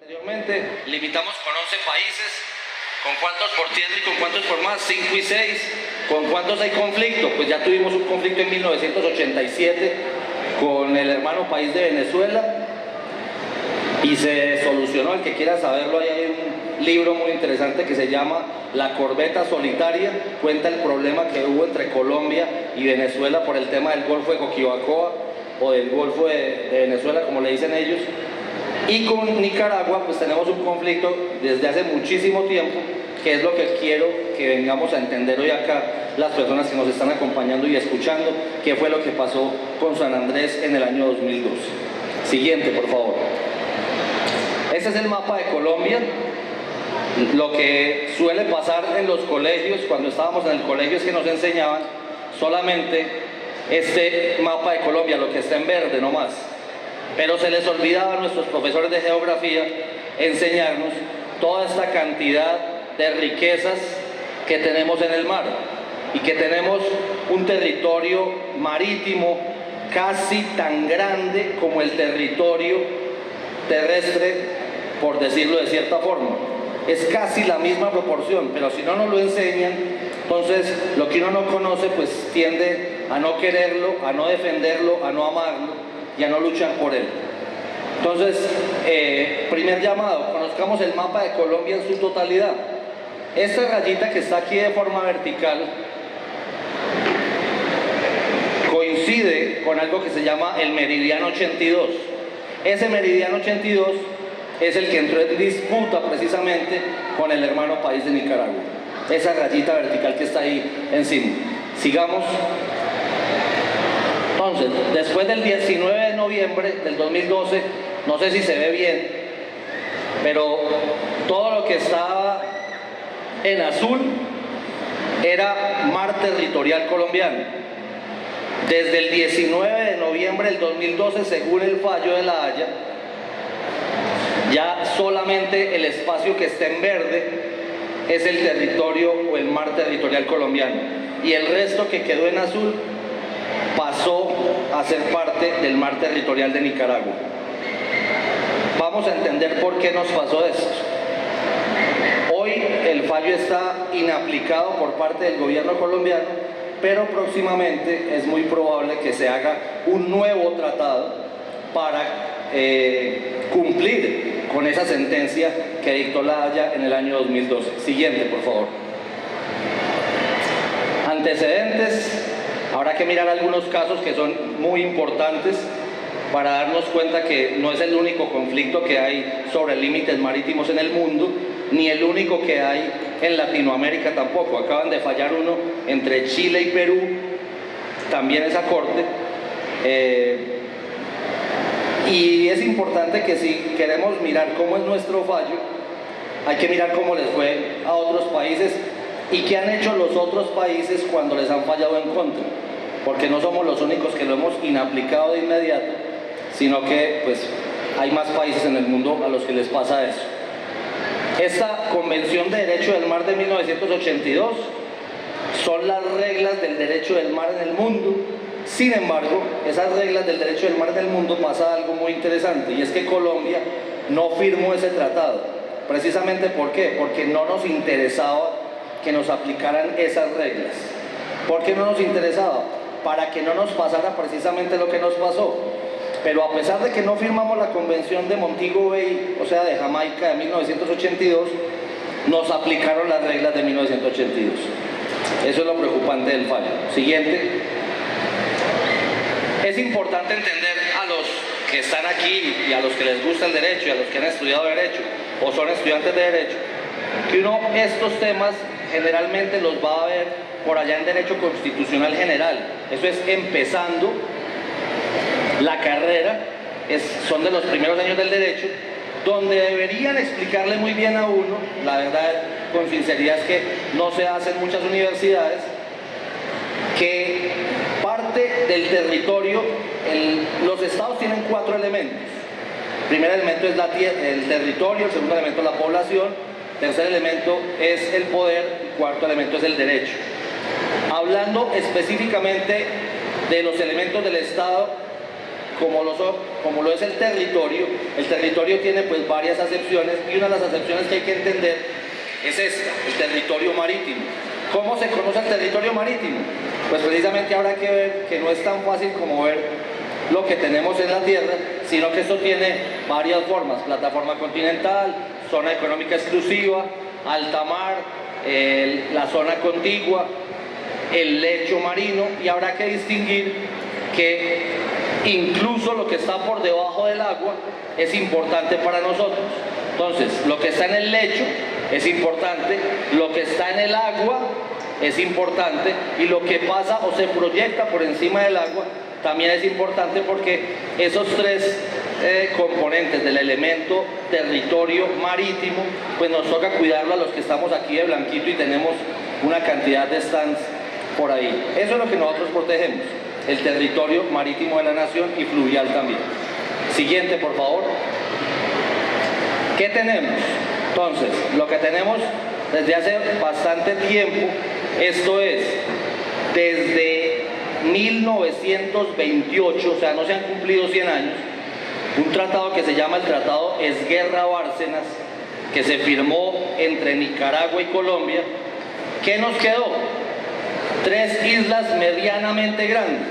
Anteriormente limitamos con 11 países, ¿con cuántos por tierra y con cuántos por mar? 5 y 6. ¿Con cuántos hay conflicto? Pues ya tuvimos un conflicto en 1987 con el hermano país de Venezuela y se solucionó. El que quiera saberlo, ahí hay un libro muy interesante que se llama La Corbeta Solitaria, cuenta el problema que hubo entre Colombia y Venezuela por el tema del Golfo de Coquibacoa o del Golfo de Venezuela, como le dicen ellos. Y con Nicaragua pues tenemos un conflicto desde hace muchísimo tiempo, que es lo que quiero que vengamos a entender hoy acá las personas que nos están acompañando y escuchando, qué fue lo que pasó con San Andrés en el año 2012. Siguiente, por favor. Este es el mapa de Colombia. Lo que suele pasar en los colegios, cuando estábamos en el colegio, es que nos enseñaban solamente este mapa de Colombia, lo que está en verde nomás. Pero se les olvidaba a nuestros profesores de geografía enseñarnos toda esta cantidad de riquezas que tenemos en el mar y que tenemos un territorio marítimo casi tan grande como el territorio terrestre, por decirlo de cierta forma. Es casi la misma proporción, pero si no nos lo enseñan, entonces lo que uno no conoce pues tiende a no quererlo, a no defenderlo, a no amarlo y a no luchar por él. Entonces, primer llamado, conozcamos el mapa de Colombia en su totalidad. Esta rayita que está aquí de forma vertical coincide con algo que se llama el meridiano 82. Ese meridiano 82 es el que entró en disputa precisamente con el hermano país de Nicaragua. Esa rayita vertical que está ahí encima. Sigamos. Entonces, después del 19 de noviembre del 2012, no sé si se ve bien, pero todo lo que estaba en azul era mar territorial colombiano. Desde el 19 de noviembre del 2012, según el fallo de La Haya, ya solamente el espacio que está en verde es el territorio o el mar territorial colombiano, y el resto que quedó en azul pasó a ser parte del mar territorial de Nicaragua. Vamos a entender por qué nos pasó esto. Hoy el fallo está inaplicado por parte del gobierno colombiano, pero próximamente es muy probable que se haga un nuevo tratado para cumplir con esa sentencia que dictó La Haya en el año 2012. Siguiente, por favor. Antecedentes. Habrá que mirar algunos casos que son muy importantes para darnos cuenta que no es el único conflicto que hay sobre límites marítimos en el mundo, ni el único que hay en Latinoamérica tampoco. Acaban de fallar uno entre Chile y Perú, también esa corte. Y es importante que si queremos mirar cómo es nuestro fallo, hay que mirar cómo les fue a otros países y qué han hecho los otros países cuando les han fallado en contra, porque no somos los únicos que lo hemos inaplicado de inmediato, sino que pues hay más países en el mundo a los que les pasa eso. Esta Convención de Derecho del Mar de 1982 son las reglas del derecho del mar en el mundo. Sin embargo, esas reglas del derecho del mar en el mundo pasa algo muy interesante, y es que Colombia no firmó ese tratado. Precisamente ¿por qué? Porque no nos interesaba que nos aplicaran esas reglas. ¿Por qué no nos interesaba? Para que no nos pasara precisamente lo que nos pasó. Pero a pesar de que no firmamos la Convención de Montego Bay, o sea, de Jamaica, de 1982, nos aplicaron las reglas de 1982. Eso es lo preocupante del fallo. Siguiente. Es importante entender a los que están aquí y a los que les gusta el derecho y a los que han estudiado derecho o son estudiantes de derecho, que uno estos temas generalmente los va a ver por allá en Derecho Constitucional General. Eso es empezando la carrera, son de los primeros años del derecho, donde deberían explicarle muy bien a uno, la verdad con sinceridad es que no se hace en muchas universidades, que parte del territorio, los estados tienen 4 elementos. El primer elemento es el territorio, el segundo elemento es la población, el tercer elemento es el poder, el cuarto elemento es el derecho. Hablando específicamente de los elementos del estado, como lo es el territorio tiene pues varias acepciones, y una de las acepciones que hay que entender es esta, el territorio marítimo. ¿Cómo se conoce el territorio marítimo? Pues precisamente habrá que ver que no es tan fácil como ver lo que tenemos en la tierra, sino que esto tiene varias formas: plataforma continental, zona económica exclusiva, alta mar, la zona contigua, el lecho marino, y habrá que distinguir que incluso lo que está por debajo del agua es importante para nosotros. Entonces, lo que está en el lecho es importante, lo que está en el agua es importante, y lo que pasa o se proyecta por encima del agua también es importante, porque esos tres componentes del elemento territorio marítimo, pues nos toca cuidarlo a los que estamos aquí de blanquito y tenemos una cantidad de stands por ahí. Eso es lo que nosotros protegemos, el territorio marítimo de la nación y fluvial también. Siguiente, por favor. ¿Qué tenemos? Entonces, lo que tenemos desde hace bastante tiempo, esto es, desde 1928, o sea, no se han cumplido 100 años, un tratado que se llama el Tratado Esguerra-Bárcenas, que se firmó entre Nicaragua y Colombia. ¿Qué nos quedó? 3 islas medianamente grandes.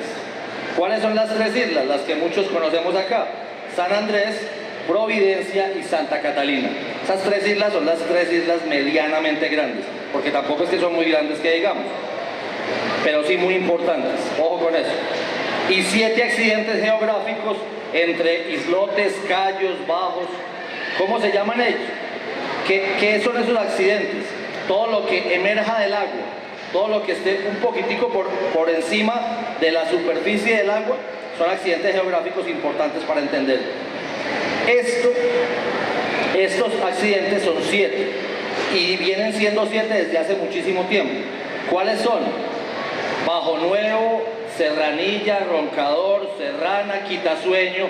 ¿Cuáles son las 3 islas? Las que muchos conocemos acá: San Andrés, Providencia y Santa Catalina. Esas 3 islas son las 3 islas medianamente grandes, porque tampoco es que son muy grandes que digamos, pero sí muy importantes, ojo con eso. Y 7 accidentes geográficos entre islotes, cayos, bajos. ¿Cómo se llaman ellos? ¿Qué son esos accidentes? Todo lo que emerja del agua, todo lo que esté un poquitico por encima de la superficie del agua, son accidentes geográficos importantes para entender. Estos accidentes son 7 y vienen siendo 7 desde hace muchísimo tiempo. ¿Cuáles son? Bajo Nuevo, Serranilla, Roncador, Serrana, Quitasueño,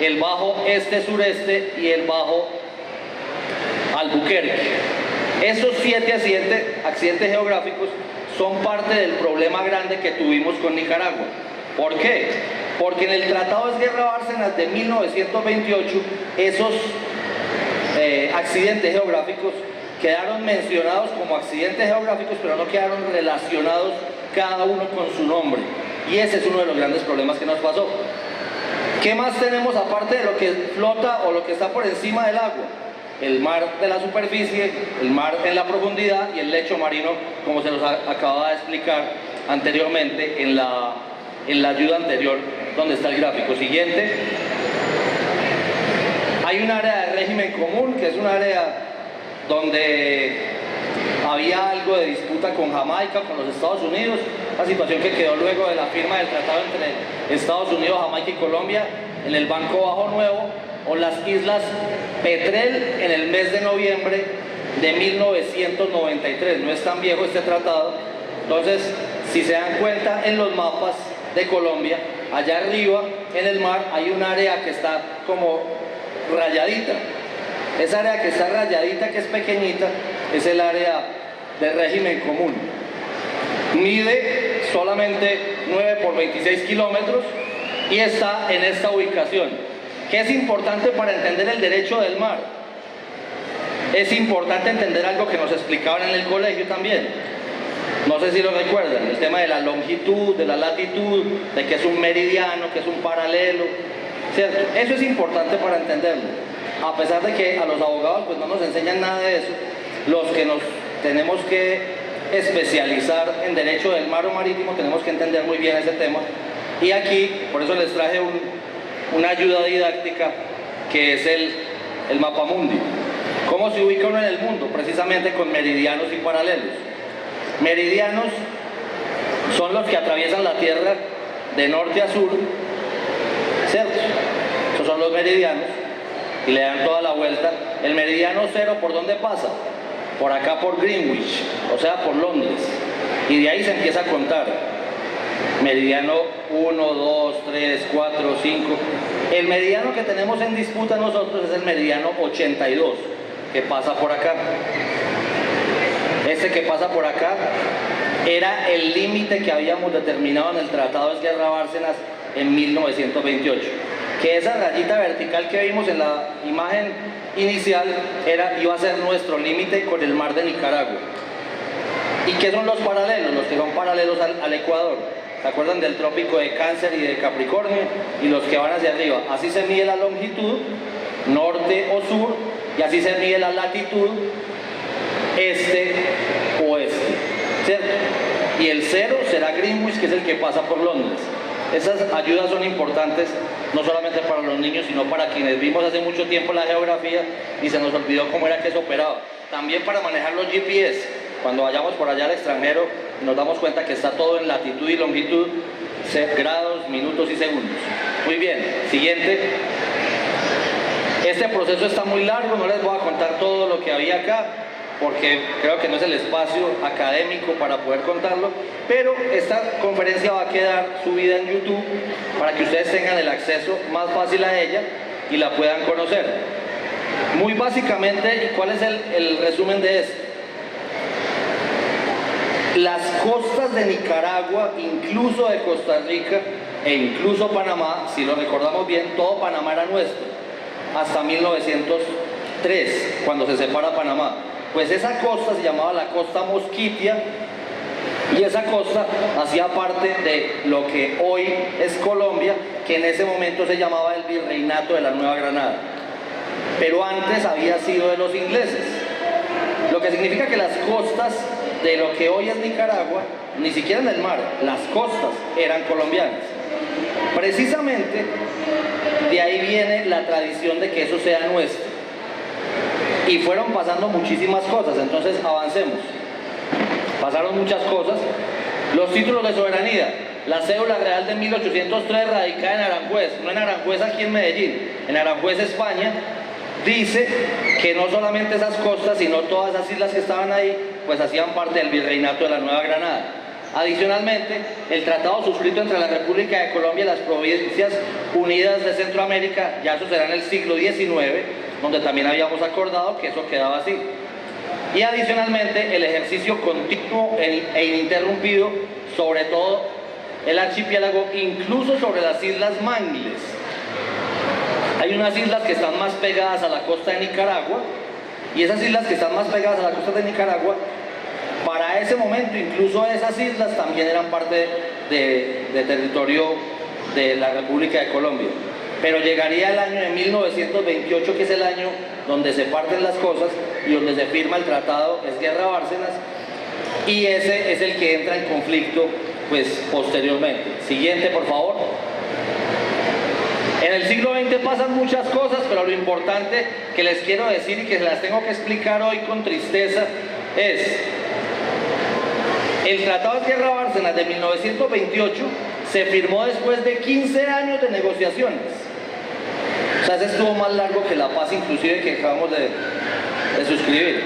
el Bajo Este-Sureste y el Bajo Albuquerque. Esos 7 accidentes geográficos son parte del problema grande que tuvimos con Nicaragua. ¿Por qué? Porque en el Tratado Esguerra-Bárcenas de 1928, esos accidentes geográficos quedaron mencionados como accidentes geográficos, pero no quedaron relacionados cada uno con su nombre. Y ese es uno de los grandes problemas que nos pasó. ¿Qué más tenemos aparte de lo que flota o lo que está por encima del agua? El mar de la superficie, el mar en la profundidad y el lecho marino, como se nos acaba de explicar anteriormente en la ayuda anterior, donde está el gráfico. Siguiente. Hay un área de régimen común, que es un área donde había algo de disputa con Jamaica, con los Estados Unidos, la situación que quedó luego de la firma del tratado entre Estados Unidos, Jamaica y Colombia en el Banco Bajo Nuevo, o las Islas Petrel en el mes de noviembre de 1993. No es tan viejo este tratado. Entonces, si se dan cuenta en los mapas de Colombia, allá arriba en el mar hay un área que está como rayadita. Esa área que está rayadita, que es pequeñita, es el área de régimen común. Mide solamente 9 por 26 kilómetros y está en esta ubicación. ¿Qué es importante para entender el derecho del mar? Es importante entender algo que nos explicaban en el colegio también. No sé si lo recuerdan, el tema de la longitud, de la latitud, de que es un meridiano, que es un paralelo, ¿cierto? Eso es importante para entenderlo. A pesar de que a los abogados pues no nos enseñan nada de eso, los que nos tenemos que especializar en derecho del mar o marítimo tenemos que entender muy bien ese tema. Y aquí, por eso les traje una ayuda didáctica que es el mapamundi. ¿Cómo se ubica uno en el mundo? Precisamente con meridianos y paralelos. Meridianos son los que atraviesan la Tierra de norte a sur, ¿cierto? Esos son los meridianos y le dan toda la vuelta. El meridiano 0, ¿por dónde pasa? Por acá, por Greenwich, o sea, por Londres. Y de ahí se empieza a contar. Meridiano 1, 2, 3, 4, 5. El meridiano que tenemos en disputa nosotros es el meridiano 82, que pasa por acá. Este que pasa por acá era el límite que habíamos determinado en el Tratado Esguerra-Bárcenas en 1928. Que esa rayita vertical que vimos en la imagen inicial iba a ser nuestro límite con el mar de Nicaragua. ¿Y qué son los paralelos? Los que son paralelos al Ecuador. ¿Se acuerdan del trópico de Cáncer y de Capricornio? Y los que van hacia arriba. Así se mide la longitud, norte o sur, y así se mide la latitud, este-oeste, ¿cierto? Y el cero será Greenwich, que es el que pasa por Londres. Esas ayudas son importantes, no solamente para los niños, sino para quienes vimos hace mucho tiempo la geografía y se nos olvidó cómo era que eso operaba. También para manejar los GPS, cuando vayamos por allá al extranjero, nos damos cuenta que está todo en latitud y longitud, grados, minutos y segundos. Muy bien, siguiente. Este proceso está muy largo, no les voy a contar todo lo que había acá, porque creo que no es el espacio académico para poder contarlo, pero esta conferencia va a quedar subida en YouTube para que ustedes tengan el acceso más fácil a ella y la puedan conocer. Muy básicamente, ¿y cuál es el resumen de esto? Las costas de Nicaragua, incluso de Costa Rica e incluso Panamá, si lo recordamos bien, todo Panamá era nuestro, hasta 1903, cuando se separa Panamá. Pues esa costa se llamaba la costa Mosquitia, y esa costa hacía parte de lo que hoy es Colombia, que en ese momento se llamaba el Virreinato de la Nueva Granada, pero antes había sido de los ingleses, lo que significa que las costas de lo que hoy es Nicaragua, ni siquiera en el mar, las costas eran colombianas. Precisamente de ahí viene la tradición de que eso sea nuestro. Y fueron pasando muchísimas cosas, entonces avancemos. Pasaron muchas cosas. Los títulos de soberanía, la cédula real de 1803 radicada en Aranjuez, no en Aranjuez aquí en Medellín, en Aranjuez, España, dice que no solamente esas costas, sino todas esas islas que estaban ahí, pues hacían parte del Virreinato de la Nueva Granada. Adicionalmente, el tratado suscrito entre la República de Colombia y las Provincias Unidas de Centroamérica, ya eso será en el siglo XIX, donde también habíamos acordado que eso quedaba así. Y adicionalmente, el ejercicio continuo e ininterrumpido sobre todo el archipiélago, incluso sobre las Islas Mangles. Hay unas islas que están más pegadas a la costa de Nicaragua, y esas islas que están más pegadas a la costa de Nicaragua, para ese momento incluso esas islas también eran parte de territorio de la República de Colombia. Pero llegaría el año de 1928, que es el año donde se parten las cosas y donde se firma el tratado, es Guerra Bárcenas, y ese es el que entra en conflicto pues posteriormente. Siguiente, por favor. En el siglo XX pasan muchas cosas, pero lo importante que les quiero decir y que se las tengo que explicar hoy con tristeza es: el Tratado de Guerra Bárcenas de 1928 se firmó después de 15 años de negociaciones. O sea, ese estuvo más largo que la paz inclusive que acabamos de suscribir.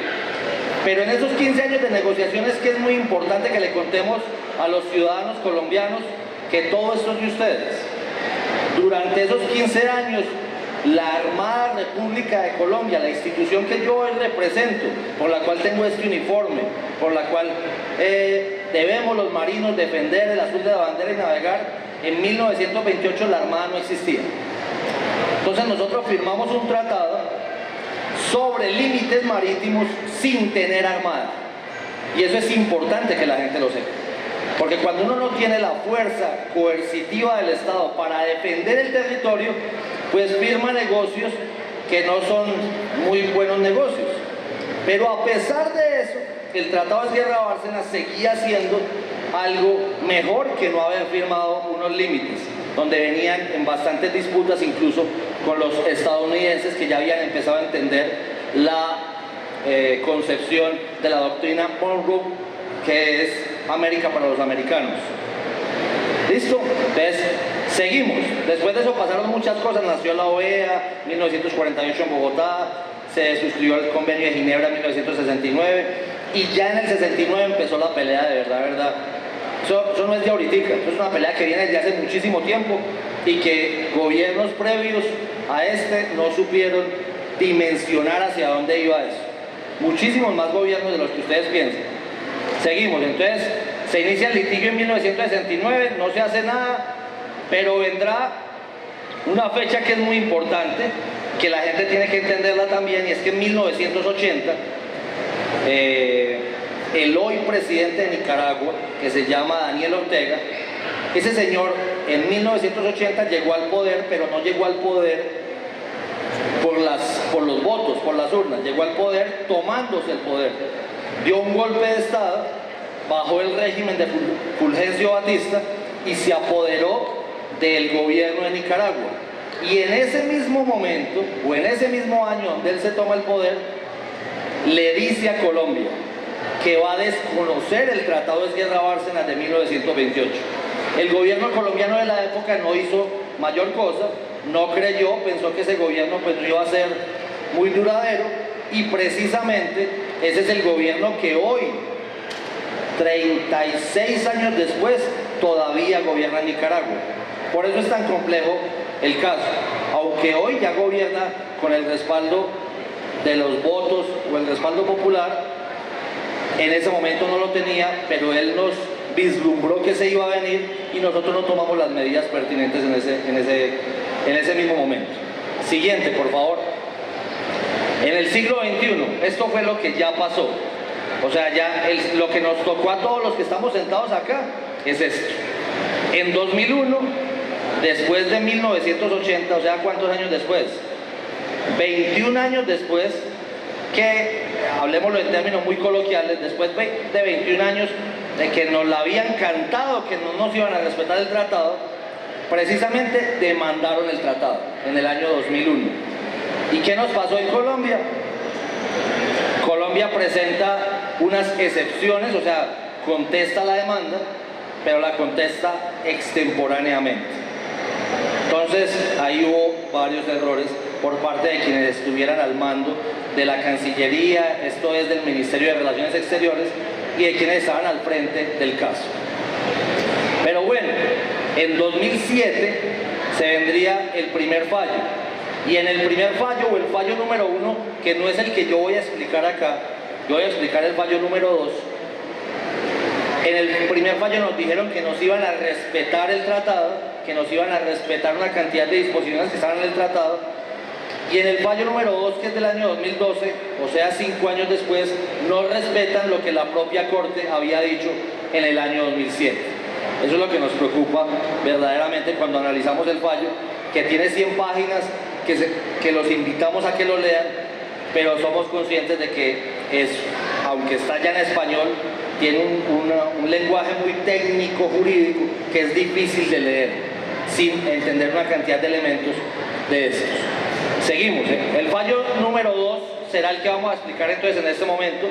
Pero en esos 15 años de negociaciones, que es muy importante que le contemos a los ciudadanos colombianos que todo esto es de ustedes. Durante esos 15 años, la Armada República de Colombia, la institución que yo hoy represento, por la cual tengo este uniforme, por la cual debemos los marinos defender el azul de la bandera y navegar, en 1928 la Armada no existía. Entonces nosotros firmamos un tratado sobre límites marítimos sin tener armada. Y eso es importante que la gente lo sepa. Porque cuando uno no tiene la fuerza coercitiva del Estado para defender el territorio, pues firma negocios que no son muy buenos negocios. Pero a pesar de eso, el Tratado de Guerra Bárcenas seguía siendo algo mejor que no haber firmado unos límites, donde venían en bastantes disputas incluso con los estadounidenses, que ya habían empezado a entender la concepción de la doctrina Monroe, que es América para los americanos. ¿Listo? Entonces, seguimos. Después de eso pasaron muchas cosas. Nació la OEA, 1948 en Bogotá, se suscribió el Convenio de Ginebra en 1969, y ya en el 69 empezó la pelea de verdad. Eso no es de ahorita, eso es una pelea que viene desde hace muchísimo tiempo y que gobiernos previos a este no supieron dimensionar hacia dónde iba eso. Muchísimos más gobiernos de los que ustedes piensan. Seguimos, entonces se inicia el litigio en 1969, no se hace nada, Pero vendrá una fecha que es muy importante, que la gente tiene que entenderla también, y es que en 1980, el hoy presidente de Nicaragua, que se llama Daniel Ortega, ese señor en 1980 llegó al poder, pero no llegó al poder por los votos, por las urnas, llegó al poder tomándose el poder. Dio un golpe de Estado, bajó el régimen de Fulgencio Batista y se apoderó del gobierno de Nicaragua. Y en ese mismo momento, o en ese mismo año donde él se toma el poder, le dice a Colombia que va a desconocer el Tratado de Sierra Bárcenas de 1928. El gobierno colombiano de la época no hizo mayor cosa, no creyó, pensó que ese gobierno pues no iba a ser muy duradero, y precisamente ese es el gobierno que hoy, 36 años después, todavía gobierna Nicaragua. Por eso es tan complejo el caso, aunque hoy ya gobierna con el respaldo de los votos o el respaldo popular. En ese momento no lo tenía, pero él nos vislumbró que se iba a venir y nosotros no tomamos las medidas pertinentes en ese mismo momento. Siguiente, por favor. En el siglo XXI, esto fue lo que ya pasó. O sea, ya lo que nos tocó a todos los que estamos sentados acá es esto. En 2001, después de 1980, o sea, ¿cuántos años después? 21 años después, que, hablemoslo en términos muy coloquiales, después de 21 años de que nos la habían cantado, que no nos iban a respetar el tratado, precisamente demandaron el tratado en el año 2001. ¿Y qué nos pasó en Colombia? Colombia presenta unas excepciones, o sea, contesta la demanda, pero la contesta extemporáneamente. Entonces, ahí hubo varios errores por parte de quienes estuvieran al mando de la Cancillería, esto es del Ministerio de Relaciones Exteriores, y de quienes estaban al frente del caso. Pero bueno, en 2007 se vendría el primer fallo, y en el primer fallo, o el fallo número 1, que no es el que yo voy a explicar acá, yo voy a explicar el fallo número 2. En el primer fallo nos dijeron que nos iban a respetar el tratado, que nos iban a respetar una cantidad de disposiciones que estaban en el tratado, y en el fallo número 2, que es del año 2012, o sea 5 años después, no respetan lo que la propia Corte había dicho en el año 2007. Eso es lo que nos preocupa verdaderamente cuando analizamos el fallo, que tiene 100 páginas, que los invitamos a que lo lean, pero somos conscientes de que aunque está ya en español, tiene un lenguaje muy técnico, jurídico, que es difícil de leer, sin entender una cantidad de elementos de estos. Seguimos, El fallo número 2 será el que vamos a explicar entonces en este momento,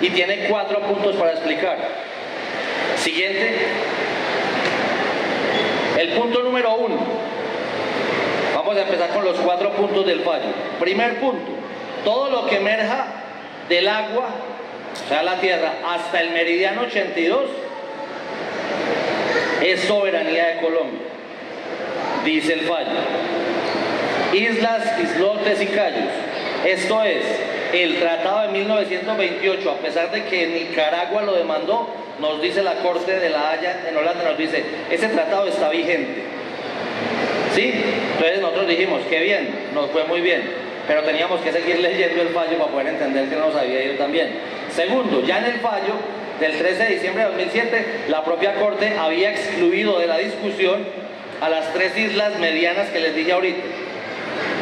y tiene 4 puntos para explicar. Siguiente. El punto número 1. Vamos a empezar con los 4 puntos del fallo. Primer punto: todo lo que emerja del agua, o sea, la tierra, hasta el meridiano 82, es soberanía de Colombia, dice el fallo. Islas, islotes y cayos. Esto es, el tratado de 1928, a pesar de que Nicaragua lo demandó, nos dice la Corte de La Haya en Holanda, nos dice, ese tratado está vigente. ¿Sí? Entonces nosotros dijimos, qué bien, nos fue muy bien, pero teníamos que seguir leyendo el fallo para poder entender que no nos había ido tan bien. Segundo, ya en el fallo del 13 de diciembre de 2007, la propia Corte había excluido de la discusión a las 3 islas medianas que les dije ahorita: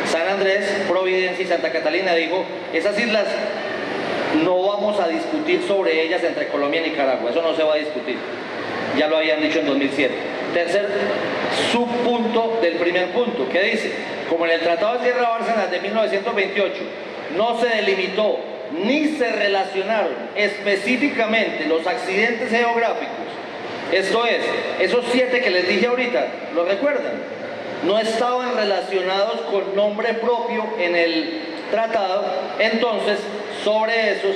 San Andrés, Providencia y Santa Catalina. Dijo, esas islas no vamos a discutir sobre ellas entre Colombia y Nicaragua, eso no se va a discutir, ya lo habían dicho en 2007. Tercer subpunto del primer punto, que dice, como en el Tratado de Sierra Bárcenas de 1928 no se delimitó ni se relacionaron específicamente los accidentes geográficos, esto es, esos 7 que les dije ahorita, ¿lo recuerdan? No estaban relacionados con nombre propio en el tratado, entonces sobre esos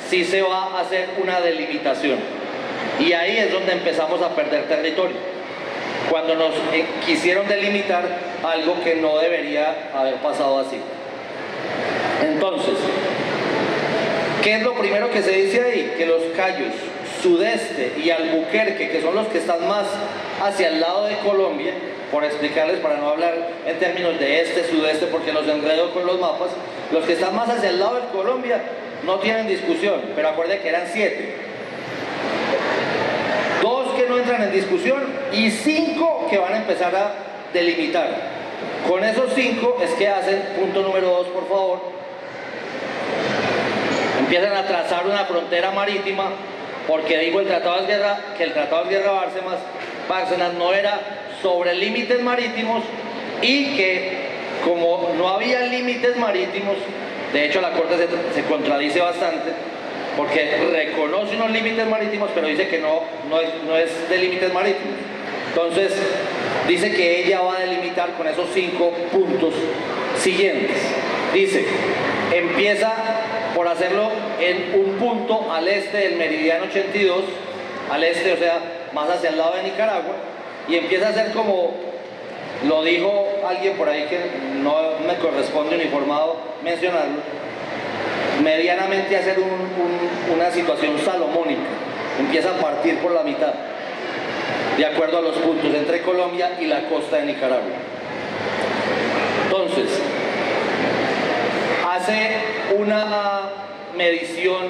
sí se va a hacer una delimitación. Y ahí es donde empezamos a perder territorio, cuando nos quisieron delimitar algo que no debería haber pasado así. Entonces, ¿qué es lo primero que se dice ahí? Que los cayos Sudeste y Albuquerque, que son los que están más hacia el lado de Colombia, por explicarles, para no hablar en términos de este, sudeste, porque los enredo con los mapas, los que están más hacia el lado de Colombia no tienen discusión, pero acuérdense que eran 7. 2 que no entran en discusión y 5 que van a empezar a delimitar. Con esos 5 es que hacen, punto número 2, por favor, empiezan a trazar una frontera marítima, porque dijo el Tratado de Guerra que el Tratado de Guerra Bárcenas no era sobre límites marítimos, y que como no había límites marítimos, de hecho la Corte se contradice bastante, porque reconoce unos límites marítimos, pero dice que no es de límites marítimos. Entonces, dice que ella va a delimitar con esos 5 puntos siguientes. Dice, empieza por hacerlo en un punto al este del meridiano 82, al este, o sea, más hacia el lado de Nicaragua, y empieza a hacer como, lo dijo alguien por ahí que no me corresponde uniformado mencionarlo, medianamente hacer una situación salomónica. Empieza a partir por la mitad, de acuerdo a los puntos entre Colombia y la costa de Nicaragua. Entonces, hace una medición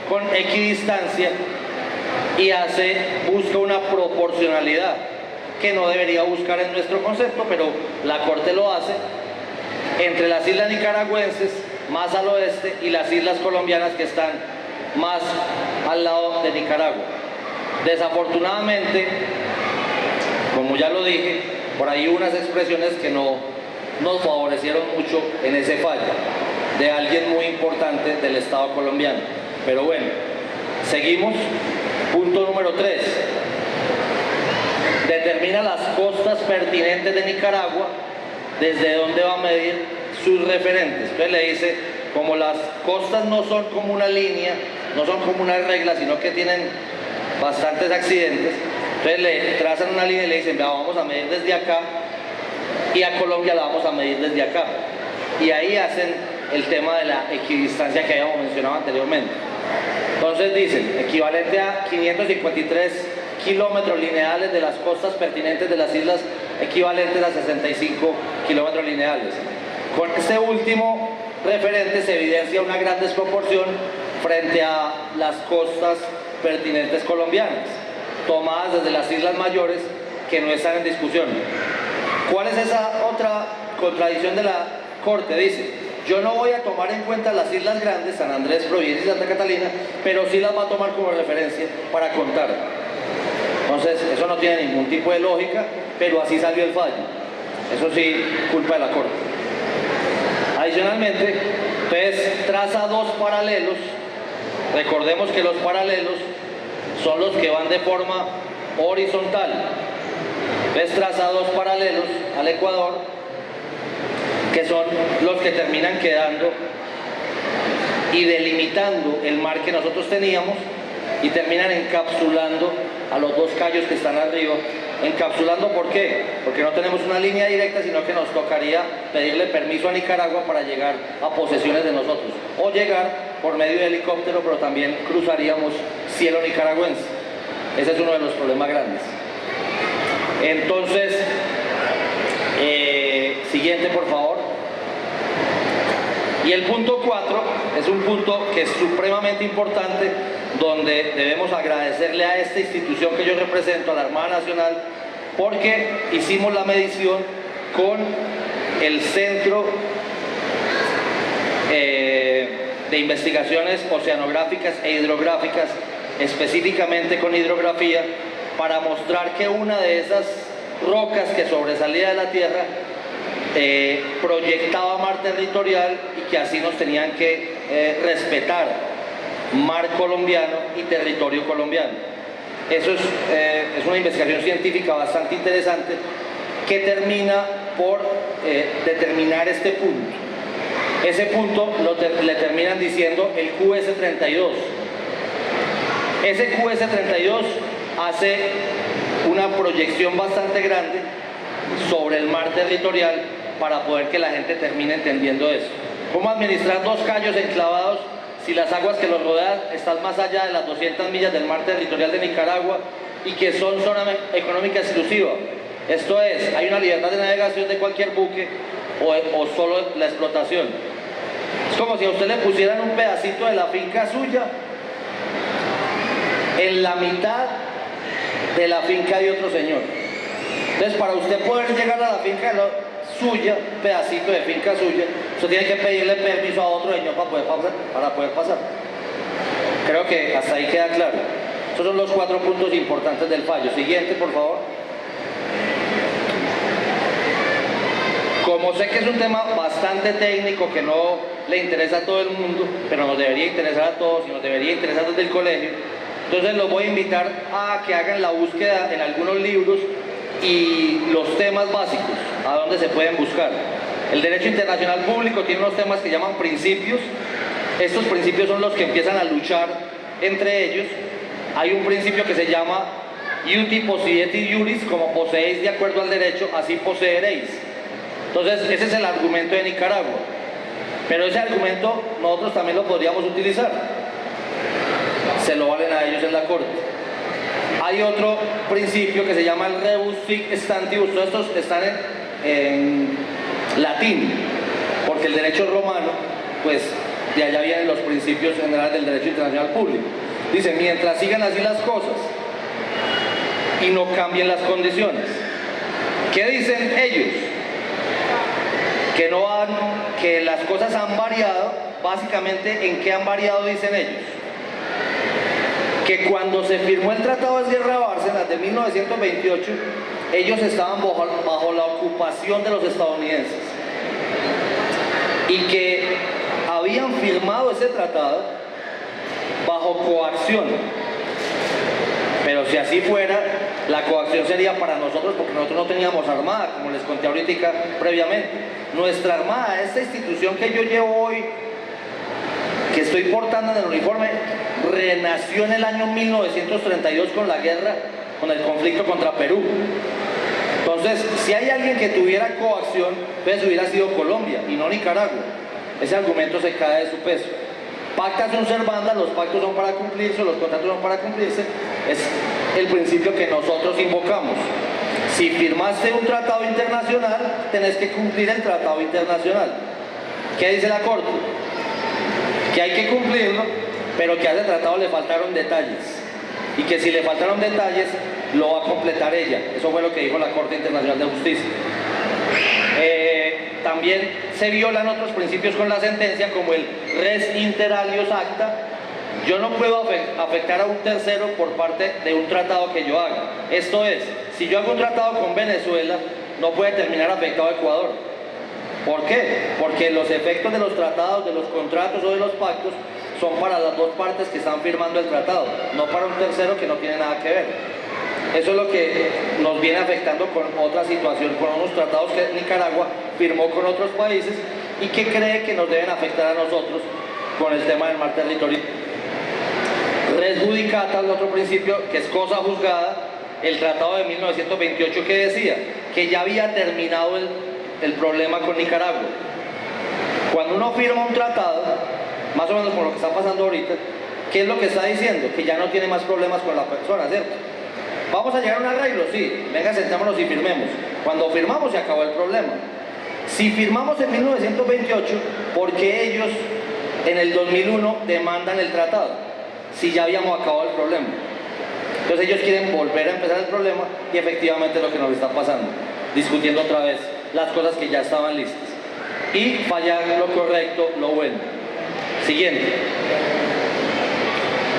con equidistancia y busca una proporcionalidad que no debería buscar en nuestro concepto, pero la Corte lo hace, entre las islas nicaragüenses más al oeste y las islas colombianas que están más al lado de Nicaragua. Desafortunadamente, como ya lo dije, por ahí unas expresiones que no nos favorecieron mucho en ese fallo de alguien muy importante del Estado colombiano. Pero bueno, seguimos. Punto número 3. Determina las costas pertinentes de Nicaragua, desde donde va a medir sus referentes. Entonces le dice, como las costas no son como una línea, no son como una regla, sino que tienen bastantes accidentes, entonces le trazan una línea y le dicen, vamos a medir desde acá, y a Colombia la vamos a medir desde acá. Y ahí hacen el tema de la equidistancia que habíamos mencionado anteriormente. Entonces dicen, equivalente a 553 kilómetros lineales de las costas pertinentes de las islas, equivalentes a 65 kilómetros lineales. Con este último referente se evidencia una gran desproporción frente a las costas pertinentes colombianas, tomadas desde las Islas Mayores, que no están en discusión. ¿Cuál es esa otra contradicción de la Corte? Dice, yo no voy a tomar en cuenta las Islas Grandes, San Andrés, Providencia y Santa Catalina, pero sí las va a tomar como referencia para contar. Entonces, eso no tiene ningún tipo de lógica, pero así salió el fallo. Eso sí, culpa de la Corte. Adicionalmente, entonces traza 2 paralelos. Recordemos que los paralelos son los que van de forma horizontal. Entonces traza 2 paralelos al Ecuador, que son los que terminan quedando y delimitando el mar que nosotros teníamos, y terminan encapsulando a los 2 cayos que están arriba. Encapsulando, ¿por qué? Porque no tenemos una línea directa, sino que nos tocaría pedirle permiso a Nicaragua para llegar a posesiones de nosotros, o llegar por medio de helicóptero, pero también cruzaríamos cielo nicaragüense. Ese es uno de los problemas grandes. Entonces, siguiente, por favor. Y el punto 4 es un punto que es supremamente importante, donde debemos agradecerle a esta institución que yo represento, a la Armada Nacional, porque hicimos la medición con el Centro de Investigaciones Oceanográficas e Hidrográficas, específicamente con hidrografía, para mostrar que una de esas rocas que sobresalía de la tierra proyectaba mar territorial, y que así nos tenían que respetar mar colombiano y territorio colombiano. Eso es una investigación científica bastante interesante, que termina por determinar este punto. Ese punto le terminan diciendo el QS32. Ese QS32 hace una proyección bastante grande sobre el mar territorial, para poder que la gente termine entendiendo eso. ¿Cómo administrar 2 cayos enclavados si las aguas que los rodean están más allá de las 200 millas del mar territorial de Nicaragua, y que son zona económica exclusiva. Esto es, hay una libertad de navegación de cualquier buque o solo la explotación. Es como si a usted le pusieran un pedacito de la finca suya en la mitad de la finca de otro señor. Entonces, para usted poder llegar a la finca suya, pedacito de finca suya, usted tiene que pedirle permiso a otro señor para poder pasar. Creo que hasta ahí queda claro. Esos son los 4 puntos importantes del fallo. Siguiente, por favor. Como sé que es un tema bastante técnico que no le interesa a todo el mundo, pero nos debería interesar a todos y nos debería interesar desde el colegio, entonces los voy a invitar a que hagan la búsqueda en algunos libros y los temas básicos, a dónde se pueden buscar. El derecho internacional público tiene unos temas que llaman principios. Estos principios son los que empiezan a luchar entre ellos. Hay un principio que se llama iuti possidetis iuris, como poseéis de acuerdo al derecho, así poseeréis. Entonces, ese es el argumento de Nicaragua. Pero ese argumento nosotros también lo podríamos utilizar. Se lo valen a ellos en la corte. Hay otro principio que se llama el rebus sic stantibus. Todos estos están en latín, porque el derecho romano, pues de allá vienen los principios generales del derecho internacional público. Dice, mientras sigan así las cosas y no cambien las condiciones. ¿Qué dicen ellos? Que las cosas han variado. Básicamente, ¿en qué han variado? Dicen ellos que cuando se firmó el Tratado de Sierra Bárcenas de 1928, ellos estaban bajo la ocupación de los estadounidenses y que habían firmado ese tratado bajo coacción. Pero si así fuera, la coacción sería para nosotros, porque nosotros no teníamos armada, como les conté ahorita previamente. Nuestra armada, esta institución que yo llevo hoy, que estoy portando en el uniforme, renació en el año 1932 con la guerra, con el conflicto contra Perú. Entonces, si hay alguien que tuviera coacción, pues hubiera sido Colombia y no Nicaragua. Ese argumento se cae de su peso. Pacta sunt servanda, los pactos son para cumplirse, los contratos son para cumplirse. Es el principio que nosotros invocamos. Si firmaste un tratado internacional, tenés que cumplir el tratado internacional. ¿Qué dice la Corte? Que hay que cumplirlo, pero que a ese tratado le faltaron detalles. Y que si le faltaron detalles, lo va a completar ella. Eso fue lo que dijo la Corte Internacional de Justicia. También se violan otros principios con la sentencia, como el res inter alios acta. Yo no puedo afectar a un tercero por parte de un tratado que yo haga. Esto es, si yo hago un tratado con Venezuela, no puede terminar afectado a Ecuador. ¿Por qué? Porque los efectos de los tratados, de los contratos o de los pactos son para las dos partes que están firmando el tratado, no para un tercero que no tiene nada que ver. Eso es lo que nos viene afectando con otra situación, con unos tratados que Nicaragua firmó con otros países y que cree que nos deben afectar a nosotros con el tema del mar territorial. Res judicata es otro principio que es cosa juzgada. El tratado de 1928 que decía que ya había terminado el problema con Nicaragua. Cuando uno firma un tratado, más o menos como lo que está pasando ahorita, ¿qué es lo que está diciendo? Que ya no tiene más problemas con la persona, ¿cierto? ¿Vamos a llegar a un arreglo? Sí, venga, sentémonos y firmemos. Cuando firmamos se acabó el problema. Si firmamos en 1928, ¿por qué ellos en el 2001 demandan el tratado? Si ya habíamos acabado el problema. Entonces ellos quieren volver a empezar el problema y efectivamente es lo que nos está pasando, discutiendo otra vez las cosas que ya estaban listas y fallar lo correcto, lo bueno. Siguiente.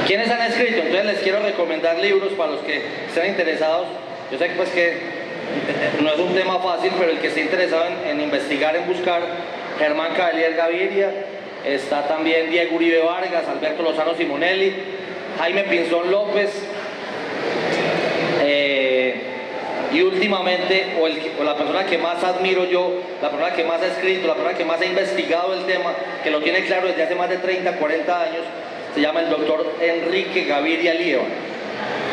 ¿Quiénes han escrito? Entonces les quiero recomendar libros para los que estén interesados. Yo sé que pues que no es un tema fácil, pero el que esté interesado en investigar, en buscar, Germán Cavalier Gaviria, está también Diego Uribe Vargas, Alberto Lozano Simonelli, Jaime Pinzón López, y últimamente, o la persona que más admiro yo, la persona que más ha escrito, la persona que más ha investigado el tema, que lo tiene claro desde hace más de 30, 40 años, se llama el doctor Enrique Gaviria Líbano.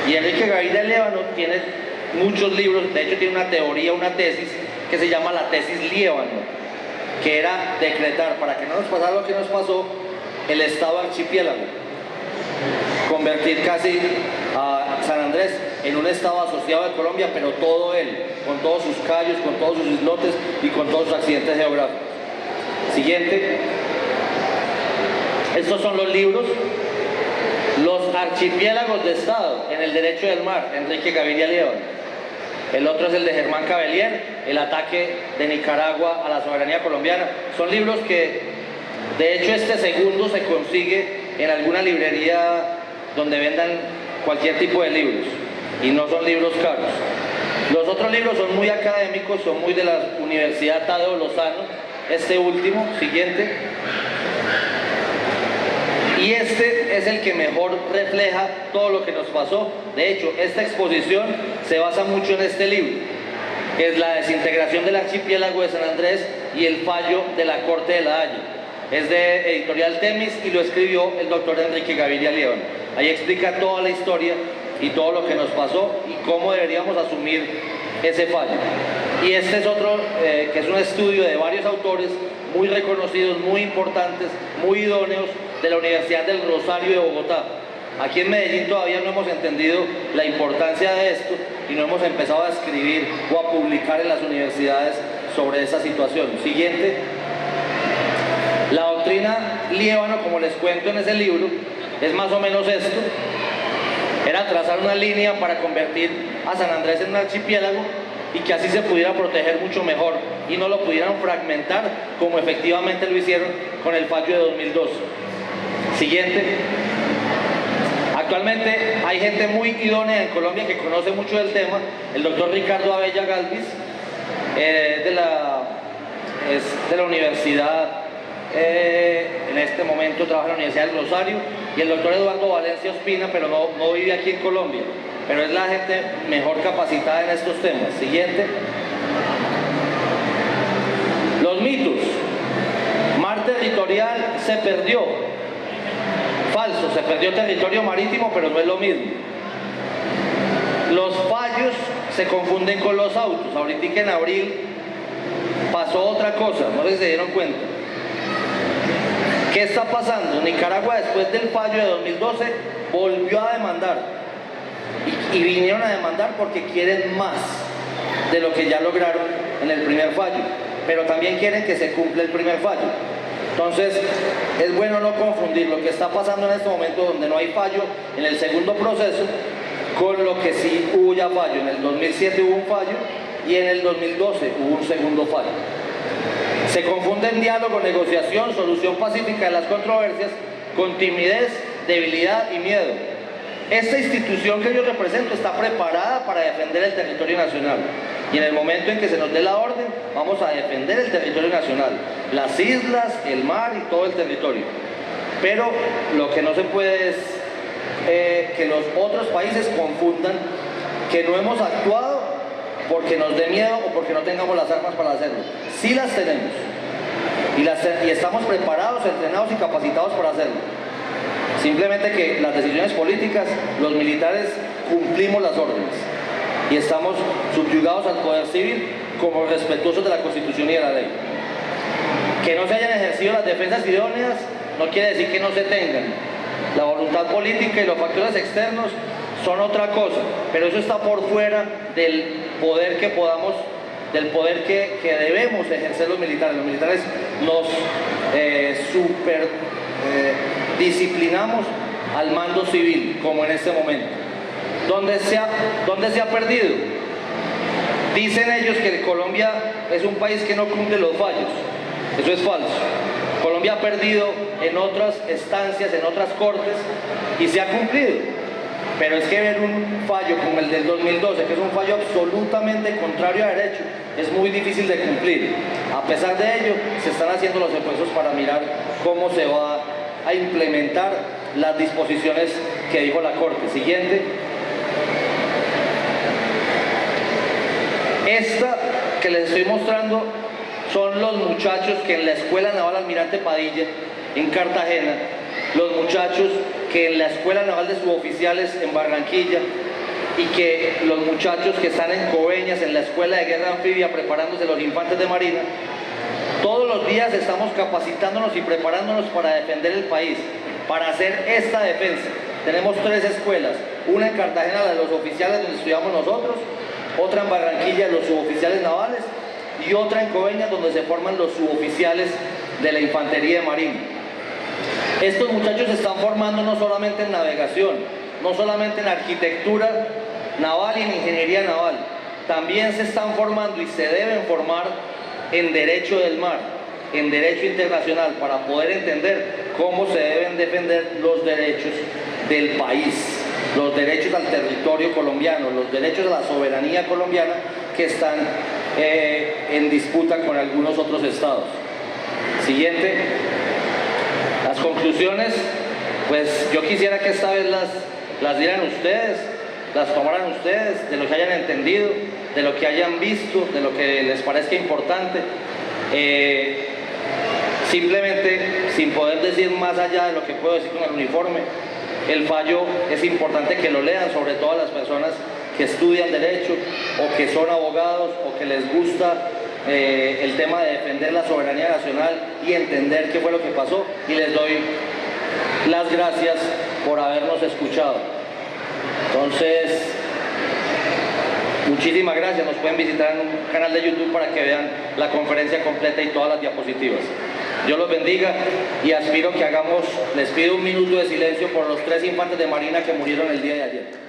Y Enrique Gaviria Líbano tiene muchos libros, de hecho tiene una teoría, una tesis, que se llama la tesis Líbano, que era decretar, para que no nos pasara lo que nos pasó, el estado archipiélago, convertir casi a San Andrés en un estado asociado de Colombia, pero todo él, con todos sus callos, con todos sus islotes y con todos sus accidentes geográficos. Siguiente. Estos son los libros. Los archipiélagos de Estado en el derecho del mar, Enrique Gaviria León. El otro es el de Germán Cavelier, el ataque de Nicaragua a la soberanía colombiana. Son libros que, de hecho, este segundo se consigue en alguna librería donde vendan cualquier tipo de libros, y no son libros caros. Los otros libros son muy académicos, son muy de la Universidad Tadeo Lozano. Este último, siguiente. Y este es el que mejor refleja todo lo que nos pasó. De hecho, esta exposición se basa mucho en este libro, que es la desintegración del archipiélago de San Andrés y el fallo de la Corte de la Haya. Es de Editorial Temis y lo escribió el doctor Enrique Gaviria León. Ahí explica toda la historia y todo lo que nos pasó y cómo deberíamos asumir ese fallo. Y este es otro, que es un estudio de varios autores muy reconocidos, muy importantes, muy idóneos, de la Universidad del Rosario de Bogotá. Aquí en Medellín todavía no hemos entendido la importancia de esto y no hemos empezado a escribir o a publicar en las universidades sobre esa situación. Siguiente. La doctrina Liévano, como les cuento en ese libro, es más o menos esto. Era trazar una línea para convertir a San Andrés en un archipiélago y que así se pudiera proteger mucho mejor y no lo pudieran fragmentar como efectivamente lo hicieron con el fallo de 2012. Siguiente. Actualmente hay gente muy idónea en Colombia que conoce mucho del tema. El doctor Ricardo Abella Galvis, de la universidad, en este momento trabaja en la Universidad del Rosario, y el doctor Eduardo Valencia Ospina, pero no vive aquí en Colombia, pero es la gente mejor capacitada en estos temas. Siguiente. Los mitos. Mar territorial se perdió. Falso, se perdió territorio marítimo, pero no es lo mismo. Los fallos se confunden con los autos. Ahorita en abril pasó otra cosa, no sé si se dieron cuenta. ¿Qué está pasando? Nicaragua, después del fallo de 2012, volvió a demandar. Y vinieron a demandar porque quieren más de lo que ya lograron en el primer fallo. Pero también quieren que se cumpla el primer fallo. Entonces, es bueno no confundir lo que está pasando en este momento, donde no hay fallo en el segundo proceso, con lo que sí hubo ya fallo. En el 2007 hubo un fallo y en el 2012 hubo un segundo fallo. Se confunden diálogo, negociación, solución pacífica de las controversias con timidez, debilidad y miedo. Esta institución que yo represento está preparada para defender el territorio nacional. Y en el momento en que se nos dé la orden, vamos a defender el territorio nacional, las islas, el mar y todo el territorio. Pero lo que no se puede es que los otros países confundan que no hemos actuado porque nos dé miedo o porque no tengamos las armas para hacerlo. Sí las tenemos y estamos preparados, entrenados y capacitados para hacerlo. Simplemente que las decisiones políticas, los militares cumplimos las órdenes y estamos subyugados al poder civil como respetuosos de la Constitución y de la ley. Que no se hayan ejercido las defensas idóneas no quiere decir que no se tengan. La voluntad política y los factores externos son otra cosa, pero eso está por fuera del poder que podamos, del poder que debemos ejercer los militares. Los militares nos disciplinamos al mando civil, como en este momento. ¿Dónde se ha perdido? Dicen ellos que Colombia es un país que no cumple los fallos. Eso es falso. Colombia ha perdido en otras estancias, en otras cortes, y se ha cumplido. Pero es que ver un fallo como el del 2012, que es un fallo absolutamente contrario a derecho, es muy difícil de cumplir. A pesar de ello, se están haciendo los esfuerzos para mirar cómo se va a implementar las disposiciones que dijo la Corte. Siguiente. Esta que les estoy mostrando son los muchachos que en la Escuela Naval Almirante Padilla, en Cartagena, los muchachos que en la Escuela Naval de Suboficiales en Barranquilla, y que los muchachos que están en Coveñas, en la Escuela de Guerra Anfibia, preparándose los infantes de Marina. Todos los días estamos capacitándonos y preparándonos para defender el país, para hacer esta defensa. Tenemos 3 escuelas, una en Cartagena, la de los oficiales donde estudiamos nosotros, otra en Barranquilla, los suboficiales navales, y otra en Coveñas, donde se forman los suboficiales de la Infantería de Marina. Estos muchachos se están formando no solamente en navegación, no solamente en arquitectura naval y en ingeniería naval, también se están formando y se deben formar en derecho del mar, en derecho internacional, para poder entender cómo se deben defender los derechos del país, los derechos al territorio colombiano, los derechos a la soberanía colombiana que están en disputa con algunos otros estados. Siguiente. Las conclusiones, pues yo quisiera que esta vez las dieran ustedes, las tomaran ustedes, de lo que hayan entendido, de lo que hayan visto, de lo que les parezca importante. Simplemente, sin poder decir más allá de lo que puedo decir con el uniforme, el fallo es importante que lo lean, sobre todo a las personas que estudian derecho o que son abogados o que les gusta el tema de defender la soberanía nacional y entender qué fue lo que pasó, y les doy las gracias por habernos escuchado. Entonces, muchísimas gracias. Nos pueden visitar en un canal de YouTube para que vean la conferencia completa y todas las diapositivas. Dios los bendiga y aspiro que hagamos, les pido un minuto de silencio por los 3 infantes de Marina que murieron el día de ayer.